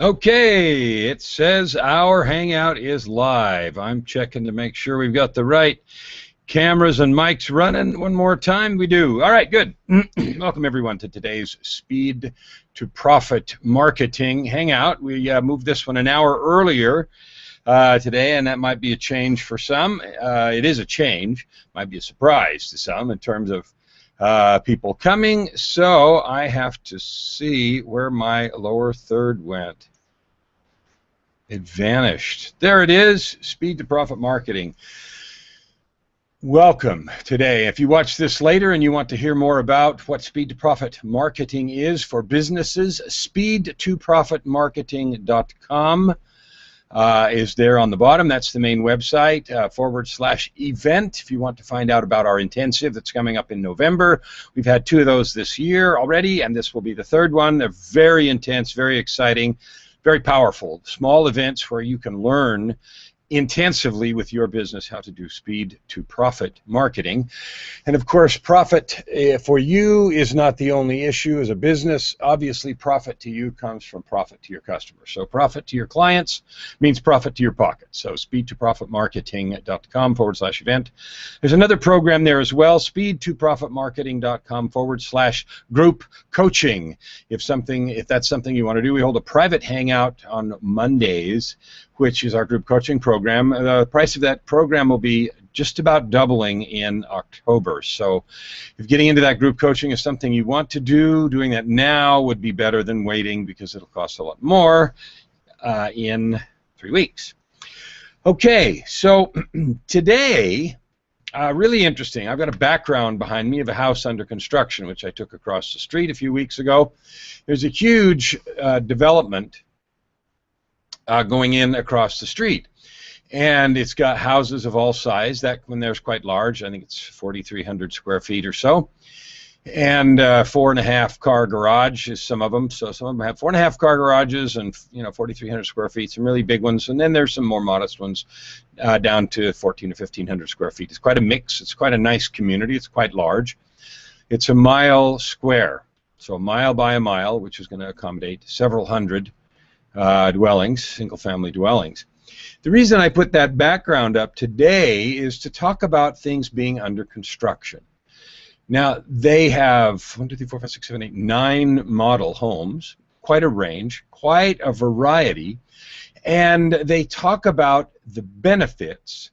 Okay, it says our Hangout is live. I'm checking to make sure we've got the right cameras and mics running. One more time, we do. All right, good. Welcome everyone to today's Speed to Profit Marketing Hangout. We moved this one an hour earlier today, and that might be a change for some. It is a change. Might be a surprise to some in terms of people coming, so I have to see where my lower third went. It vanished. There it is, Speed to Profit Marketing. Welcome today. If you watch this later and you want to hear more about what Speed to Profit Marketing is for businesses, speedtoprofitmarketing.com is there on the bottom. That's the main website, /event. If you want to find out about our intensive that's coming up in November. We've had 2 of those this year already, and this will be the 3rd one. They're very intense, very exciting, very powerful. Small events where you can learn intensively with your business how to do speed to profit marketing. And of course, profit for you is not the only issue as a business. Obviously, profit to you comes from profit to your customers. So profit to your clients means profit to your pocket. So speedtoprofitmarketing.com /event. There's another program there as well, speedtoprofitmarketing.com /group coaching. If that's something you want to do, we hold a private hangout on Mondays, which is our group coaching program. The price of that program will be just about doubling in October. So if getting into that group coaching is something you want to do, doing that now would be better than waiting because it'll cost a lot more in 3 weeks. Okay, so today, really interesting. I've got a background behind me of a house under construction, which I took across the street a few weeks ago. There's a huge development going in across the street, and it's got houses of all size. That one there's quite large. I think it's 4,300 square feet or so, and 4.5 car garage is some of them. So some of them have 4.5 car garages and 4,300 square feet. Some really big ones, and then there's some more modest ones down to 1,400 to 1,500 square feet. It's quite a mix. It's quite a nice community. It's quite large. It's a mile square, so a mile by a mile, which is going to accommodate several hundred dwellings, single-family dwellings. The reason I put that background up today is to talk about things being under construction. Now, they have 1, 2, 3, 4, 5, 6, 7, 8, 9 model homes, quite a range, quite a variety, and they talk about the benefits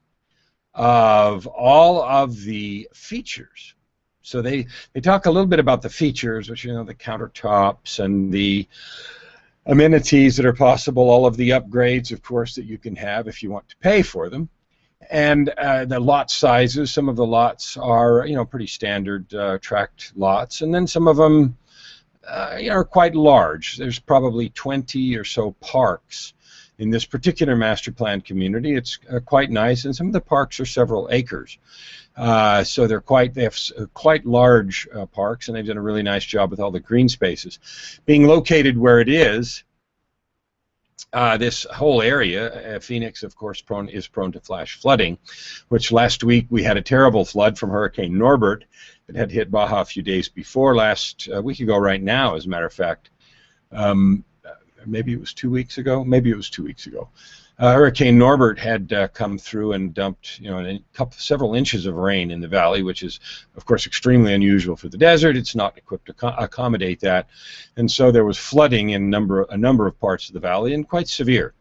of all of the features. So they talk a little bit about the features, which, the countertops and the amenities that are possible, all of the upgrades, of course, that you can have if you want to pay for them, and the lot sizes. Some of the lots are, pretty standard tract lots, and then some of them, are quite large. There's probably 20 or so parks in this particular master plan community. It's quite nice, and some of the parks are several acres. So they have quite large parks, and they've done a really nice job with all the green spaces. Being located where it is, this whole area, Phoenix, of course, is prone to flash flooding, which last week we had a terrible flood from Hurricane Norbert that had hit Baja a few days before, last week ago right now, as a matter of fact. Maybe it was 2 weeks ago. Maybe it was 2 weeks ago. Hurricane Norbert had come through and dumped, several inches of rain in the valley, which is, of course, extremely unusual for the desert. It's not equipped to accommodate that, and so there was flooding in a number of parts of the valley, and quite severe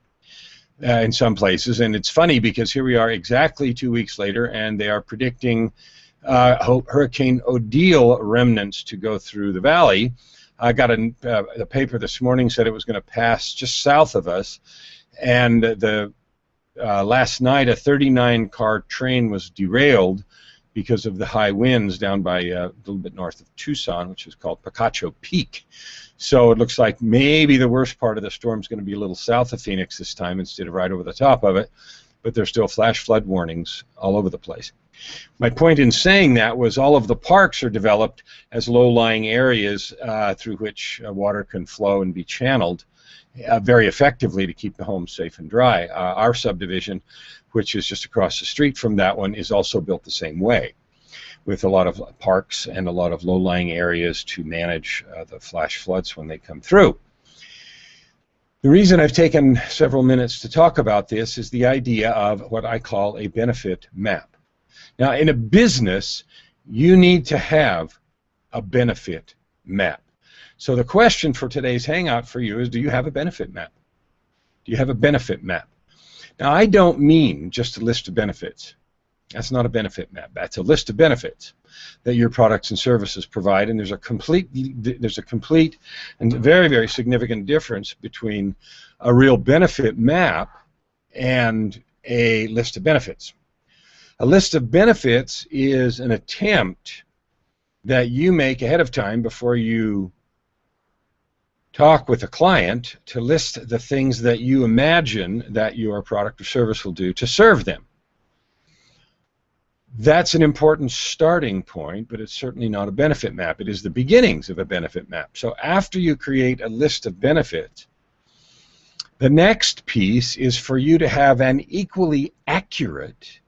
in some places. And it's funny because here we are exactly 2 weeks later, and they are predicting Hurricane Odile remnants to go through the valley. I got the paper this morning said it was going to pass just south of us. And last night, a 39-car train was derailed because of the high winds down by a little bit north of Tucson, which is called Picacho Peak. So it looks like maybe the worst part of the storm is going to be a little south of Phoenix this time instead of right over the top of it. But there's still flash flood warnings all over the place. My point in saying that was all of the parks are developed as low-lying areas through which water can flow and be channeled very effectively to keep the homes safe and dry. Our subdivision, which is just across the street from that one, is also built the same way, with a lot of parks and a lot of low-lying areas to manage the flash floods when they come through. The reason I've taken several minutes to talk about this is the idea of what I call a benefit map. Now, in a business, you need to have a benefit map. So the question for today's Hangout for you is, do you have a benefit map? Do you have a benefit map? Now, I don't mean just a list of benefits. That's not a benefit map. That's a list of benefits that your products and services provide, and there's a complete and very, very significant difference between a real benefit map and a list of benefits. A list of benefits is an attempt that you make ahead of time before you talk with a client to list the things that you imagine that your product or service will do to serve them. That's an important starting point, but it's certainly not a benefit map. It is the beginnings of a benefit map. So after you create a list of benefits, the next piece is for you to have an equally accurate,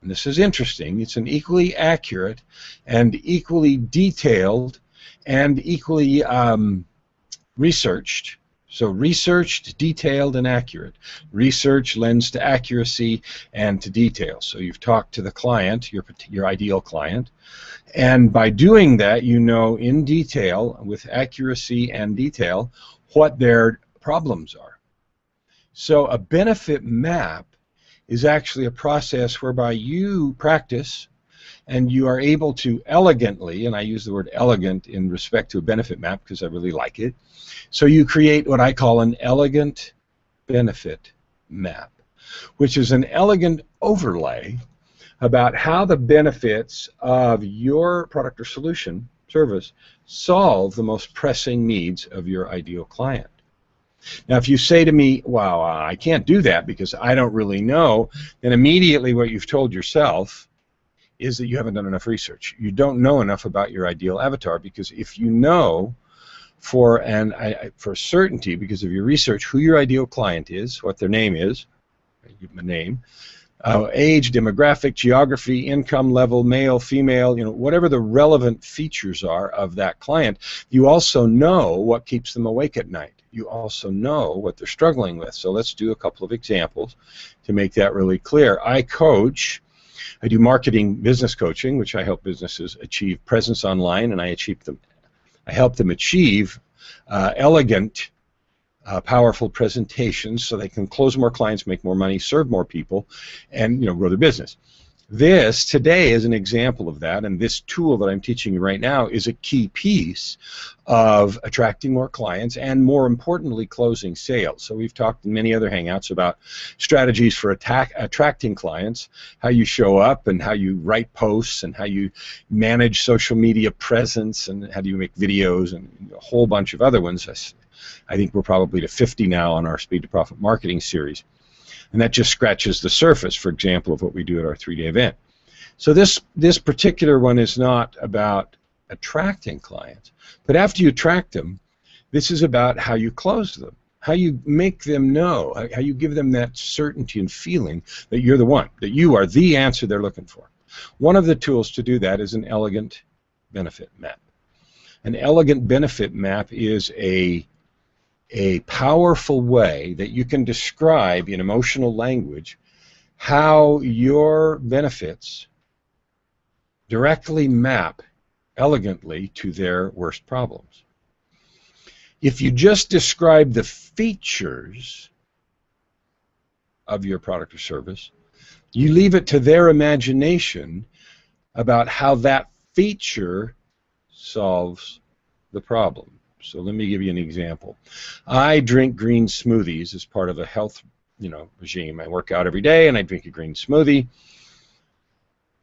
and this is interesting, it's an equally accurate and equally detailed and equally researched. So researched, detailed, and accurate. Research lends to accuracy and to detail. So you've talked to the client, your ideal client, and by doing that, you know in detail, with accuracy and detail, what their problems are. So a benefit map is actually a process whereby you practice and you are able to elegantly, and I use the word elegant in respect to a benefit map because I really like it, so you create what I call an elegant benefit map, which is an elegant overlay about how the benefits of your product or solution, service, solve the most pressing needs of your ideal client. Now, if you say to me, well, I can't do that because I don't really know, then immediately what you've told yourself is that you haven't done enough research. You don't know enough about your ideal avatar, because if you know for certainty, because of your research, who your ideal client is, what their name is, give them a name, age, demographic, geography, income level, male, female, whatever the relevant features are of that client, you also know what keeps them awake at night. You also know what they're struggling with. So let's do a couple of examples to make that really clear. I do marketing business coaching, which I help businesses achieve presence online, and I help them achieve elegant, powerful presentations so they can close more clients, make more money, serve more people, and grow their business. This today is an example of that, and this tool that I'm teaching you right now is a key piece of attracting more clients and, more importantly, closing sales. So we've talked in many other Hangouts about strategies for attracting clients, how you show up and how you write posts and how you manage social media presence and how do you make videos and a whole bunch of other ones. I think we're probably to 50 now on our Speed to Profit marketing series. And that just scratches the surface, for example, of what we do at our 3-day event. So this particular one is not about attracting clients, but after you attract them, this is about how you close them, how you make them know, how you give them that certainty and feeling that you're the one, that you are the answer they're looking for. One of the tools to do that is an elegant benefit map. An elegant benefit map is a powerful way that you can describe in emotional language how your benefits directly map elegantly to their worst problems. If you just describe the features of your product or service, you leave it to their imagination about how that feature solves the problem. So let me give you an example. I drink green smoothies as part of a health, regime. I work out every day and I drink a green smoothie.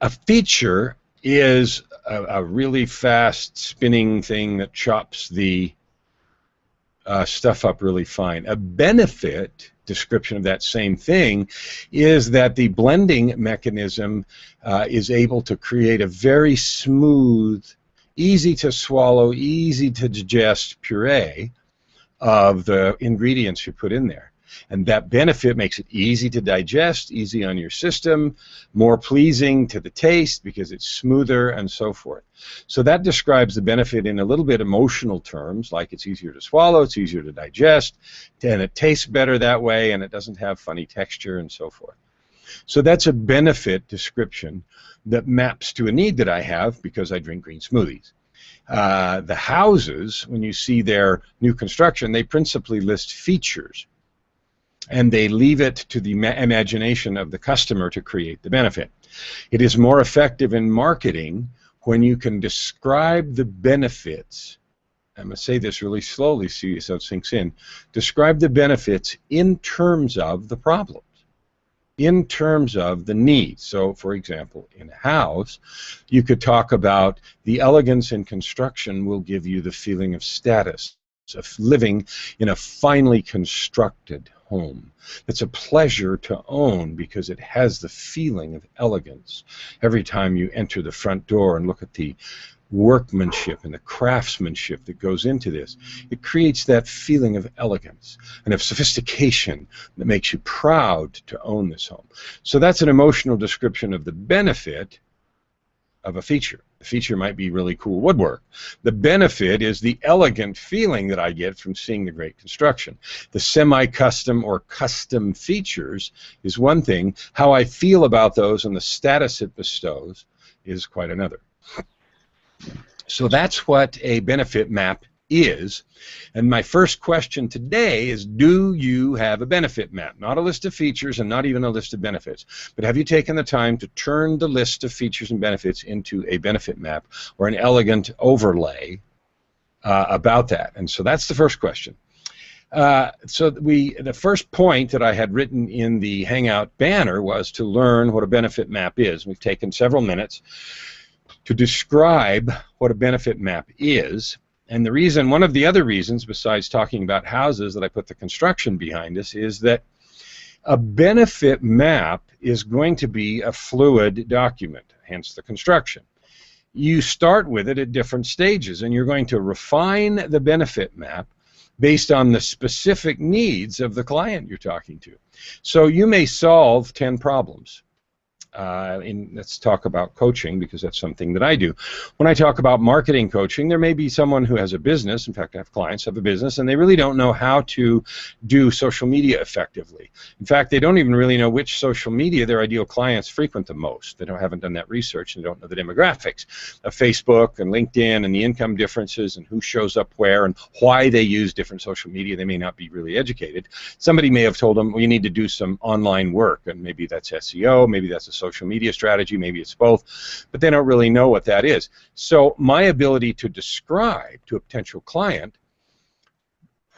A feature is a really fast spinning thing that chops the stuff up really fine. A benefit description of that same thing is that the blending mechanism is able to create a very smooth, easy to swallow, easy to digest puree of the ingredients you put in there. And that benefit makes it easy to digest, easy on your system, more pleasing to the taste because it's smoother and so forth. So that describes the benefit in a little bit emotional terms, like it's easier to swallow, it's easier to digest, and it tastes better that way, and it doesn't have funny texture and so forth. So that's a benefit description that maps to a need that I have because I drink green smoothies. The houses, when you see their new construction, they principally list features, and they leave it to the imagination of the customer to create the benefit. It is more effective in marketing when you can describe the benefits. I'm going to say this really slowly so it sinks in. Describe the benefits in terms of the problems, in terms of the needs. So, for example, in a house, you could talk about the elegance in construction will give you the feeling of status, of living in a finely constructed home. It's a pleasure to own because it has the feeling of elegance. Every time you enter the front door and look at the workmanship and the craftsmanship that goes into this, it creates that feeling of elegance and of sophistication that makes you proud to own this home. So that's an emotional description of the benefit of a feature. The feature might be really cool woodwork. The benefit is the elegant feeling that I get from seeing the great construction. The semi-custom or custom features is one thing. How I feel about those and the status it bestows is quite another. So that's what a benefit map is. And my first question today is, do you have a benefit map? Not a list of features and not even a list of benefits, but have you taken the time to turn the list of features and benefits into a benefit map or an elegant overlay about that? And so that's the first question. The first point that I had written in the Hangout banner was to learn what a benefit map is. We've taken several minutes to describe what a benefit map is. And the reason, one of the other reasons, besides talking about houses, that I put the construction behind us, is that a benefit map is going to be a fluid document, hence the construction. You start with it at different stages, and you're going to refine the benefit map based on the specific needs of the client you're talking to. So you may solve 10 problems. Let's talk about coaching, because that's something that I do. When I talk about marketing coaching, there may be someone who has a business. In fact, I have clients who have a business, and they really don't know how to do social media effectively. In fact, they don't even really know which social media their ideal clients frequent the most. They haven't done that research, and they don't know the demographics of Facebook and LinkedIn and the income differences and who shows up where and why they use different social media. They may not be really educated. Somebody may have told them, well, you need to do some online work, and maybe that's SEO, maybe that's a social media strategy, maybe it's both, but they don't really know what that is. So my ability to describe to a potential client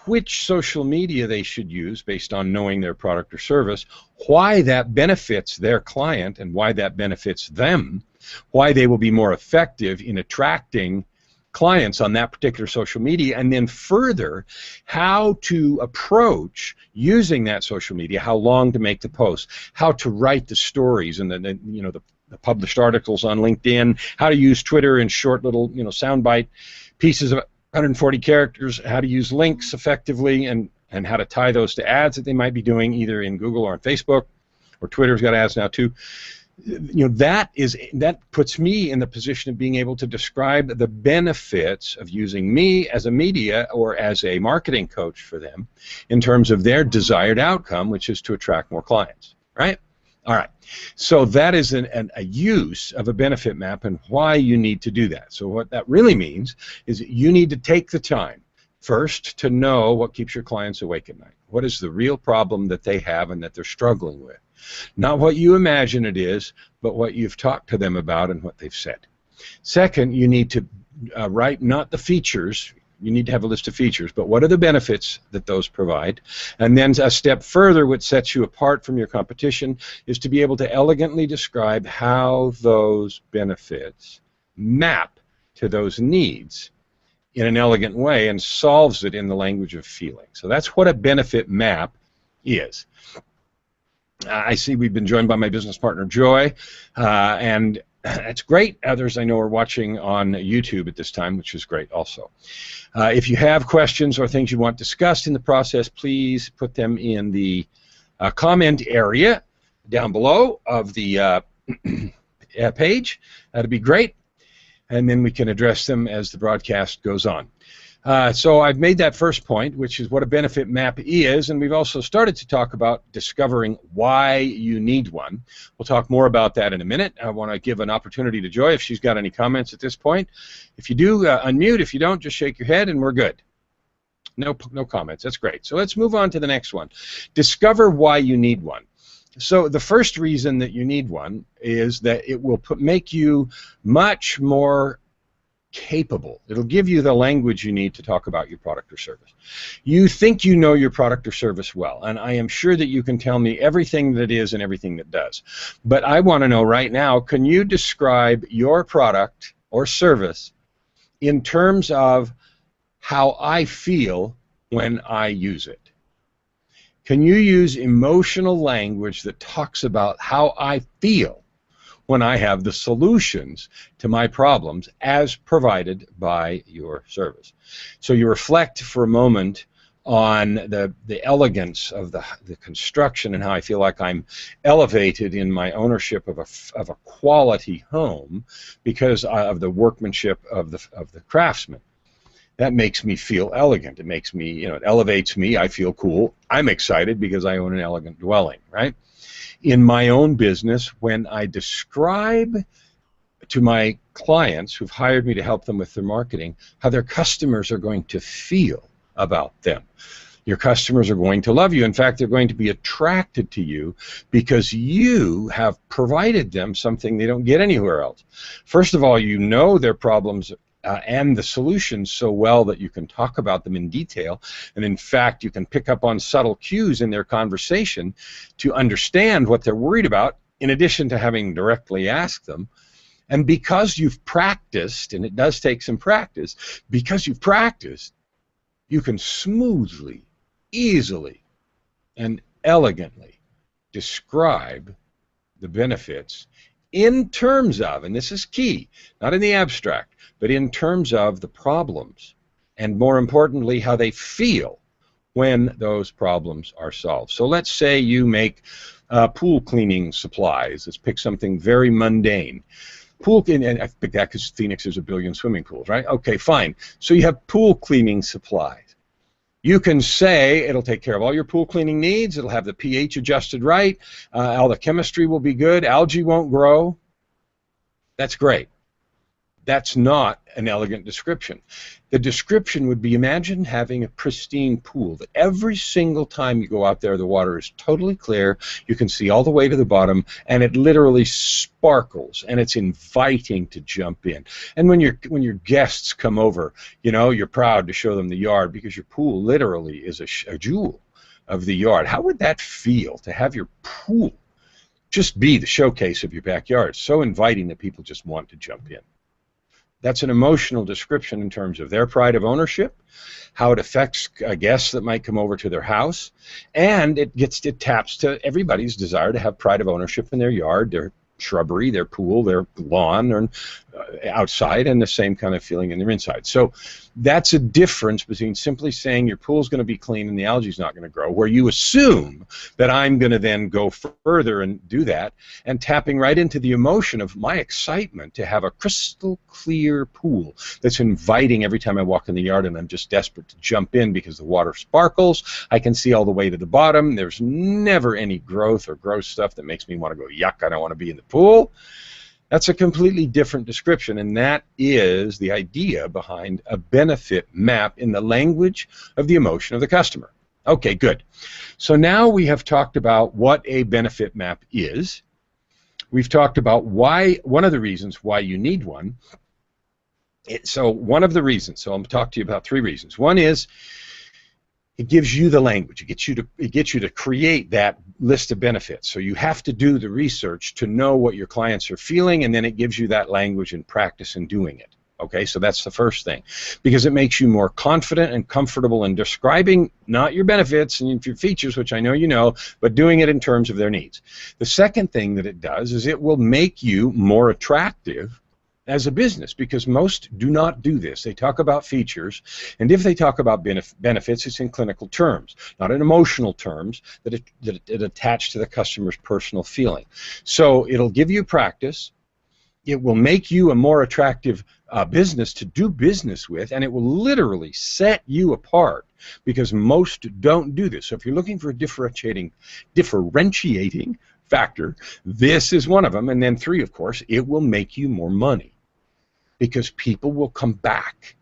which social media they should use based on knowing their product or service, why that benefits their client and why that benefits them, why they will be more effective in attracting clients on that particular social media, and then further how to approach using that social media, how long to make the post, how to write the stories and the published articles on LinkedIn, how to use Twitter in short little soundbite pieces of 140 characters, how to use links effectively, and how to tie those to ads that they might be doing either in Google or on Facebook, or Twitter's got ads now too. That puts me in the position of being able to describe the benefits of using me as a media or as a marketing coach for them in terms of their desired outcome, which is to attract more clients, right? All right, so that is a use of a benefit map and why you need to do that. So what that really means is that you need to take the time first to know what keeps your clients awake at night. What is the real problem that they have and that they're struggling with? Not what you imagine it is, but what you've talked to them about and what they've said. Second, you need to write not the features. You need to have a list of features, but what are the benefits that those provide? And then a step further, what sets you apart from your competition is to be able to elegantly describe how those benefits map to those needs in an elegant way and solves it in the language of feeling. So that's what a benefit map is. I see we've been joined by my business partner, Joy, and That's great. Others I know are watching on YouTube at this time, which is great also. If you have questions or things you want discussed in the process, please put them in the comment area down below of the page. That'd be great. And then we can address them as the broadcast goes on. So I've made that first point, which is what a benefit map is, and we've also started to talk about discovering why you need one. We'll talk more about that in a minute. I want to give an opportunity to Joy if she's got any comments at this point. If you do, unmute. If you don't, just shake your head and we're good. No comments. That's great. So let's move on to the next one. Discover why you need one. So the first reason that you need one is that it will make you much more capable. It'll give you the language you need to talk about your product or service. You think you know your product or service well, and I am sure that you can tell me everything that is and everything that does. But I want to know right now, can you describe your product or service in terms of how I feel when I use it? Can you use emotional language that talks about how I feel when I have the solutions to my problems as provided by your service? So you reflect for a moment on the elegance of the construction and how I feel like I'm elevated in my ownership of a quality home because of the workmanship of the craftsman. That makes me feel elegant. It makes me, it elevates me. I feel cool. I'm excited because I own an elegant dwelling, right? In my own business, when I describe to my clients who've hired me to help them with their marketing how their customers are going to feel about them. Your customers are going to love you. In fact, they're going to be attracted to you because you have provided them something they don't get anywhere else. First of all, you know their problems and the solutions so well that you can talk about them in detail, and in fact you can pick up on subtle cues in their conversation to understand what they're worried about, in addition to having directly asked them. And because you've practiced, and it does take some practice, because you've practiced, you can smoothly, easily, and elegantly describe the benefits in terms of, and this is key, not in the abstract, but in terms of the problems, and more importantly, how they feel when those problems are solved. So let's say you make pool cleaning supplies. Let's pick something very mundane. And I picked that because Phoenix has 1 billion swimming pools, right? Okay, fine. So you have pool cleaning supplies. You can say it'll take care of all your pool cleaning needs. It'll have the pH adjusted right. All the chemistry will be good. Algae won't grow. That's great. That's not an elegant description. The description would be, imagine having a pristine pool that every single time you go out there, the water is totally clear, you can see all the way to the bottom, and it literally sparkles, and it's inviting to jump in. And when your guests come over, you're proud to show them the yard because your pool literally is a jewel of the yard. How would that feel to have your pool just be the showcase of your backyard? So inviting that people just want to jump in. That's an emotional description in terms of their pride of ownership, how it affects guests that might come over to their house, and it taps to everybody's desire to have pride of ownership in their yard, their shrubbery, their pool, their lawn, or outside, and the same kind of feeling in their inside. So that's a difference between simply saying your pool's going to be clean and the algae's not going to grow, where you assume that I'm going to then go further and do that, and tapping right into the emotion of my excitement to have a crystal clear pool that's inviting every time I walk in the yard, and I'm just desperate to jump in because the water sparkles. I can see all the way to the bottom. There's never any growth or gross stuff that makes me want to go, yuck, I don't want to be in the pool. That's a completely different description, and that is the idea behind a benefit map in the language of the emotion of the customer. Okay, good. So now we have talked about what a benefit map is. We've talked about one of the reasons why you need one. So one of the reasons, so I'm going to talk to you about 3 reasons. One is it gives you the language. It gets you to create that list of benefits. So you have to do the research to know what your clients are feeling, and then it gives you that language and practice in doing it. Okay, so that's the first thing, because it makes you more confident and comfortable in describing not your benefits and your features, which I know you know, but doing it in terms of their needs. The second thing that it does is it will make you more attractive as a business, because most do not do this. They talk about features, and if they talk about benefits, it's in clinical terms, not in emotional terms that attach to the customer's personal feeling. So it'll give you practice. It will make you a more attractive business to do business with, and it will literally set you apart, because most don't do this. So if you're looking for a differentiating factor, this is one of them. And then 3, of course, it will make you more money, because people will come back.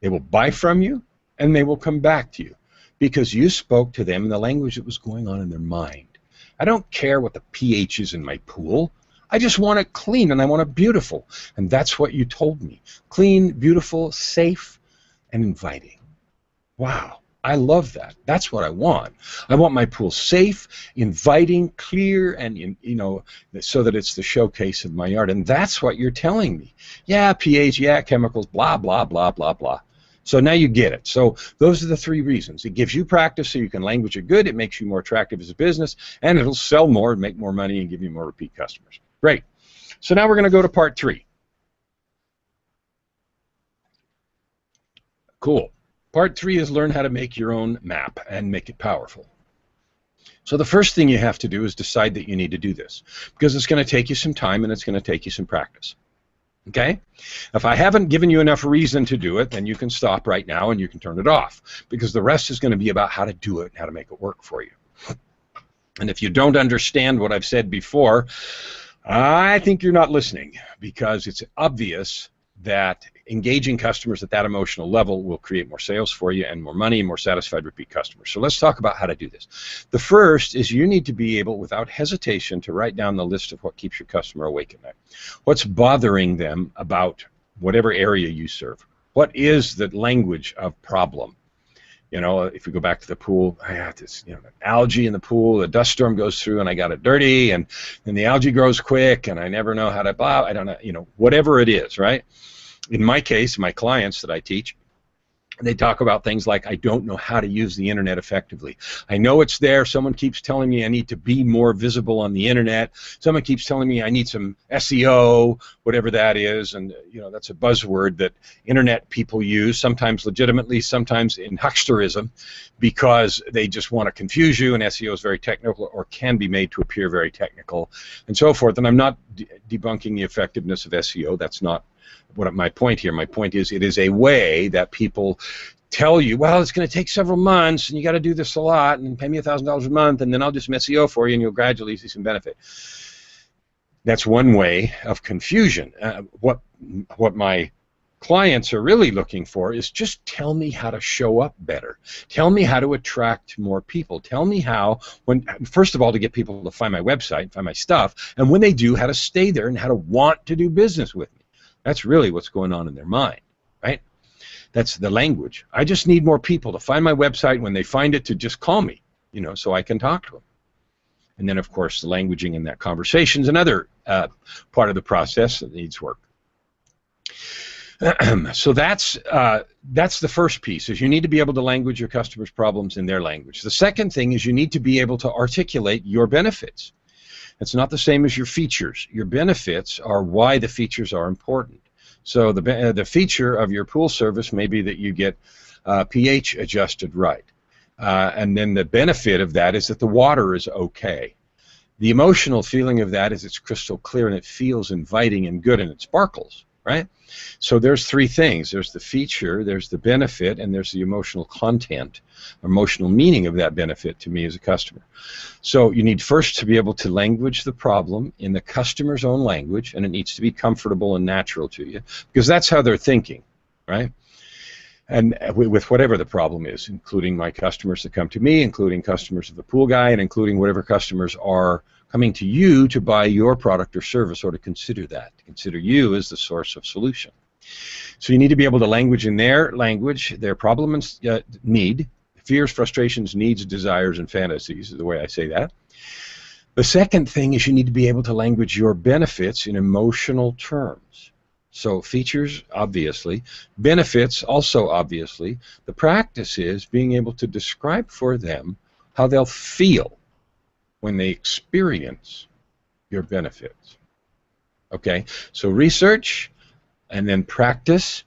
They will buy from you, and they will come back to you, because you spoke to them in the language that was going on in their mind. I don't care what the pH is in my pool. I just want it clean, and I want it beautiful. And that's what you told me. Clean, beautiful, safe, and inviting. Wow, I love that. That's what I want. I want my pool safe, inviting, clear, and so that it's the showcase of my yard. And that's what you're telling me. Yeah, pH, yeah, chemicals, blah, blah, blah, blah, blah. So now you get it. So those are the 3 reasons. It gives you practice so you can language it good. It makes you more attractive as a business, and it'll sell more and make more money and give you more repeat customers. Great. So now we're going to go to part 3. Cool. Part 3 is learn how to make your own map and make it powerful. So the first thing you have to do is decide that you need to do this, because it's going to take you some time and it's going to take you some practice. Okay? If I haven't given you enough reason to do it, then you can stop right now and you can turn it off, because the rest is going to be about how to do it and how to make it work for you. And if you don't understand what I've said before, I think you're not listening, because it's obvious that engaging customers at that emotional level will create more sales for you and more money and more satisfied repeat customers. So let's talk about how to do this. The first is you need to be able, without hesitation, to write down the list of what keeps your customer awake at night. What's bothering them about whatever area you serve? What is the language of problem? You know, if we go back to the pool, I had this, algae in the pool, the dust storm goes through and I got it dirty, and then the algae grows quick and I never know how to, I don't know, whatever it is, right? In my case, my clients that I teach, they talk about things like, I don't know how to use the internet effectively. I know it's there. Someone keeps telling me I need to be more visible on the internet. Someone keeps telling me I need some SEO, whatever that is. And, that's a buzzword that internet people use, sometimes legitimately, sometimes in hucksterism, because they just want to confuse you, and SEO is very technical, or can be made to appear very technical, and so forth. And I'm not debunking the effectiveness of SEO. That's not what my point here. My point is, it is a way that people tell you, well, it's going to take several months, and you got to do this a lot, and pay me $1,000 a month, and then I'll do some SEO for you, and you'll gradually see some benefit. That's one way of confusion. What my clients are really looking for is, just tell me how to show up better. Tell me how to attract more people. Tell me how, first of all, to get people to find my website, find my stuff, and when they do, how to stay there and how to want to do business with me. That's really what's going on in their mind, right? That's the language. I just need more people to find my website, when they find it, to just call me, so I can talk to them. And then, of course, the languaging in that conversation is another part of the process that needs work. So that's the first piece, is you need to be able to language your customers' problems in their language. The second thing is you need to be able to articulate your benefits. It's not the same as your features. Your benefits are why the features are important. So the feature of your pool service may be that you get pH adjusted right. And then the benefit of that is that the water is okay. The emotional feeling of that is it's crystal clear and it feels inviting and good and it sparkles, right? So there's 3 things. There's the feature, there's the benefit, and there's the emotional content, emotional meaning of that benefit to me as a customer. So you need first to be able to language the problem in the customer's own language, and it needs to be comfortable and natural to you, because that's how they're thinking, right? And with whatever the problem is, including my customers that come to me, including customers of the pool guy, and including whatever customers are coming to you to buy your product or service, or to consider you as the source of solution. So you need to be able to language in their language, their problem and need, fears, frustrations, needs, desires, and fantasies is the way I say that. The second thing is you need to be able to language your benefits in emotional terms. So features, obviously. Benefits, also obviously. The practice is being able to describe for them how they'll feel when they experience your benefits. Okay, so research and then practice.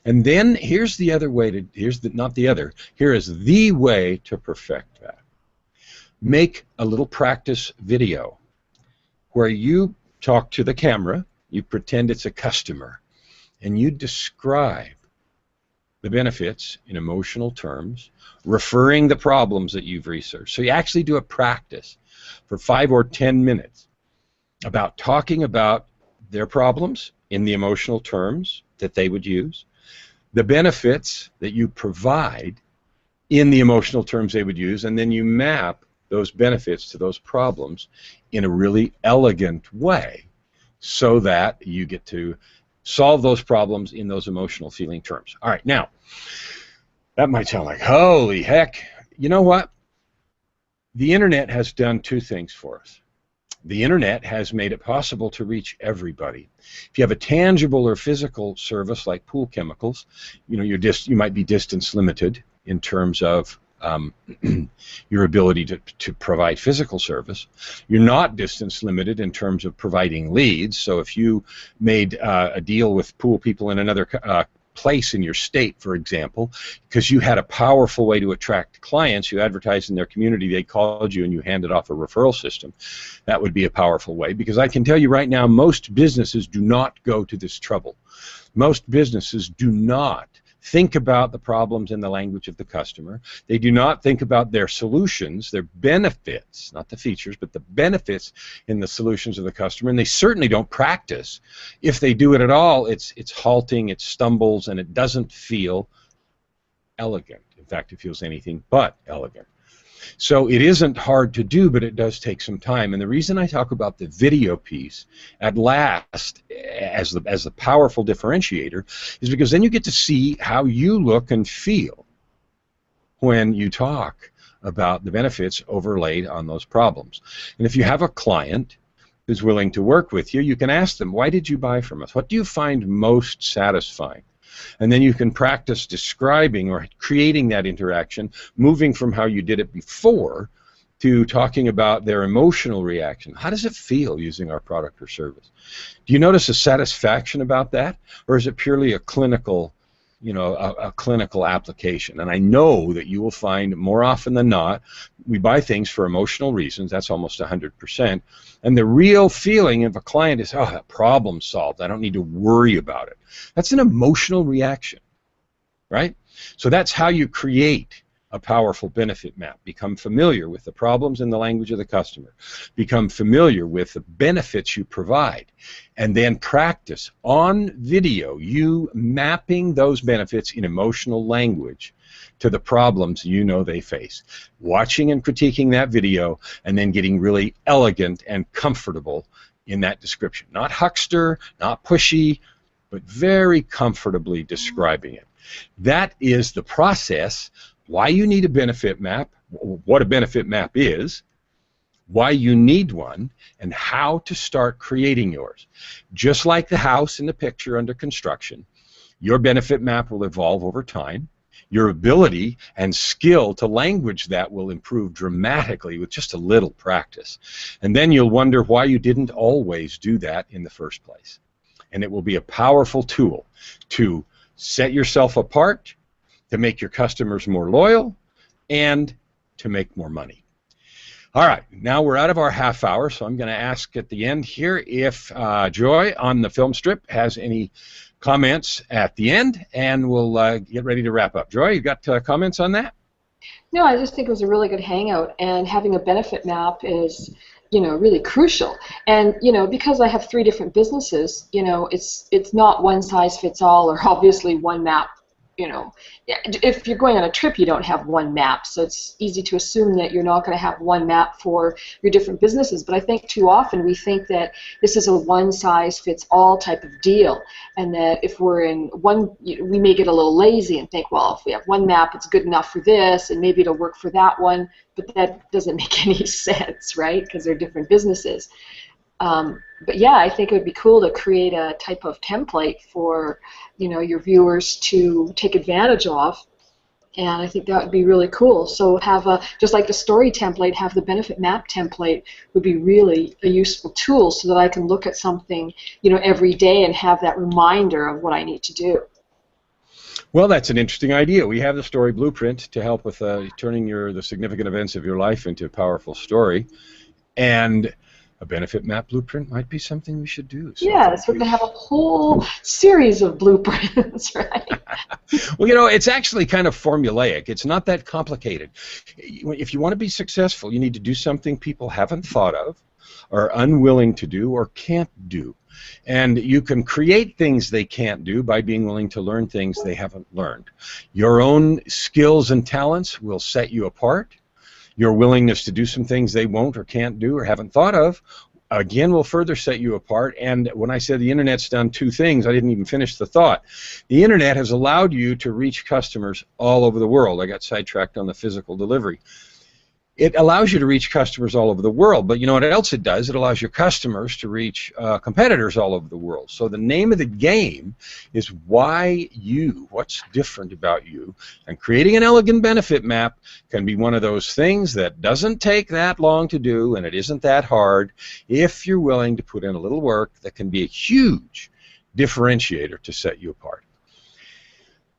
And then here's the other way to, here is the way to perfect that. Make a little practice video where you talk to the camera, you pretend it's a customer, and you describe the benefits in emotional terms, referring the problems that you've researched. So you actually do a practice for 5 or 10 minutes about talking about their problems in the emotional terms that they would use, the benefits that you provide in the emotional terms they would use, and then you map those benefits to those problems in a really elegant way so that you get to solve those problems in those emotional feeling terms. All right, now, that might sound like, holy heck. You know what? The internet has done two things for us. The internet has made it possible to reach everybody. If you have a tangible or physical service like pool chemicals, you know, you might be distance limited in terms of your ability to provide physical service. You're not distance limited in terms of providing leads. So if you made a deal with pool people in another place in your state, for example, because you had a powerful way to attract clients, you advertised in their community, they called you and you handed off a referral system, that would be a powerful way. Because I can tell you right now, most businesses do not go to this trouble. Most businesses do not think about the problems in the language of the customer. They do not think about their solutions, their benefits, not the features, but the benefits in the solutions of the customer, and they certainly don't practice. If they do it at all, it's halting, it stumbles, and it doesn't feel elegant. In fact, it feels anything but elegant. So it isn't hard to do, but it does take some time. And the reason I talk about the video piece at last as the powerful differentiator is because then you get to see how you look and feel when you talk about the benefits overlaid on those problems. And if you have a client who's willing to work with you, you can ask them, why did you buy from us? What do you find most satisfying? And then you can practice describing or creating that interaction, moving from how you did it before to talking about their emotional reaction. How does it feel using our product or service? Do you notice a satisfaction about that? Or is it purely a clinical, you know, a clinical application? And I know that you will find more often than not, we buy things for emotional reasons. That's almost 100%. And the real feeling of a client is, oh, that problem solved. I don't need to worry about it. That's an emotional reaction, right? So that's how you create a powerful benefit map. Become familiar with the problems in the language of the customer. Become familiar with the benefits you provide. And then practice on video, you mapping those benefits in emotional language to the problems you know they face. Watching and critiquing that video and then getting really elegant and comfortable in that description. Not huckster, not pushy, but very comfortably describing it. That is the process. Why you need a benefit map, what a benefit map is, why you need one, and how to start creating yours. Just like the house in the picture under construction, your benefit map will evolve over time. Your ability and skill to language that will improve dramatically with just a little practice. And then you'll wonder why you didn't always do that in the first place. And it will be a powerful tool to set yourself apart, to make your customers more loyal, and to make more money. All right, now we're out of our half hour, so I'm going to ask at the end here if Joy on the film strip has any comments at the end, and we'll get ready to wrap up. Joy, you got comments on that? No, I just think it was a really good hangout, and having a benefit map is, you know, really crucial. And, you know, because I have 3 different businesses, you know, it's not one size fits all, or obviously one map. You know, if you're going on a trip, you don't have one map, so it's easy to assume that you're not going to have one map for your different businesses. But I think too often we think that this is a one-size-fits-all type of deal, and that if we're in one, we may get a little lazy and think, well, if we have one map, it's good enough for this, and maybe it'll work for that one. But that doesn't make any sense, right? Because they're different businesses. But yeah, I think it would be cool to create a type of template for, your viewers to take advantage of. And I think that would be really cool. So have just like the story template, have the benefit map template would be really a useful tool so that I can look at something, every day and have that reminder of what I need to do. Well, that's an interesting idea. We have the story blueprint to help with turning the significant events of your life into a powerful story. And a benefit map blueprint might be something we should do. So yes, we're going to have a whole series of blueprints, right? Well, it's actually kind of formulaic. It's not that complicated. If you want to be successful, you need to do something people haven't thought of, are unwilling to do, or can't do. And you can create things they can't do by being willing to learn things they haven't learned. Your own skills and talents will set you apart. Your willingness to do some things they won't or can't do or haven't thought of, again, will further set you apart. And when I said the Internet's done two things, I didn't even finish the thought. The Internet has allowed you to reach customers all over the world. I got sidetracked on the physical delivery. It allows you to reach customers all over the world, but you know what else it does? It allows your customers to reach competitors all over the world. So the name of the game is what's different about you, and creating an elegant benefit map can be one of those things that doesn't take that long to do, and it isn't that hard if you're willing to put in a little work that can be a huge differentiator to set you apart.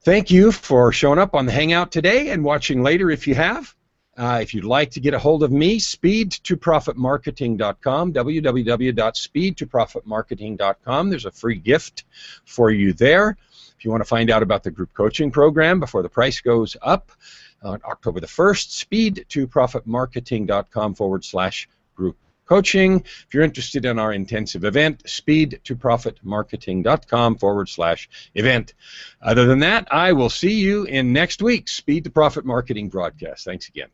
Thank you for showing up on the Hangout today and watching later if you have. If you'd like to get a hold of me, speedtoprofitmarketing.com, www.speedtoprofitmarketing.com. There's a free gift for you there. If you want to find out about the group coaching program before the price goes up on October the 1st, speedtoprofitmarketing.com/group coaching. If you're interested in our intensive event, speedtoprofitmarketing.com/event. Other than that, I will see you in next week's Speed to Profit Marketing broadcast. Thanks again.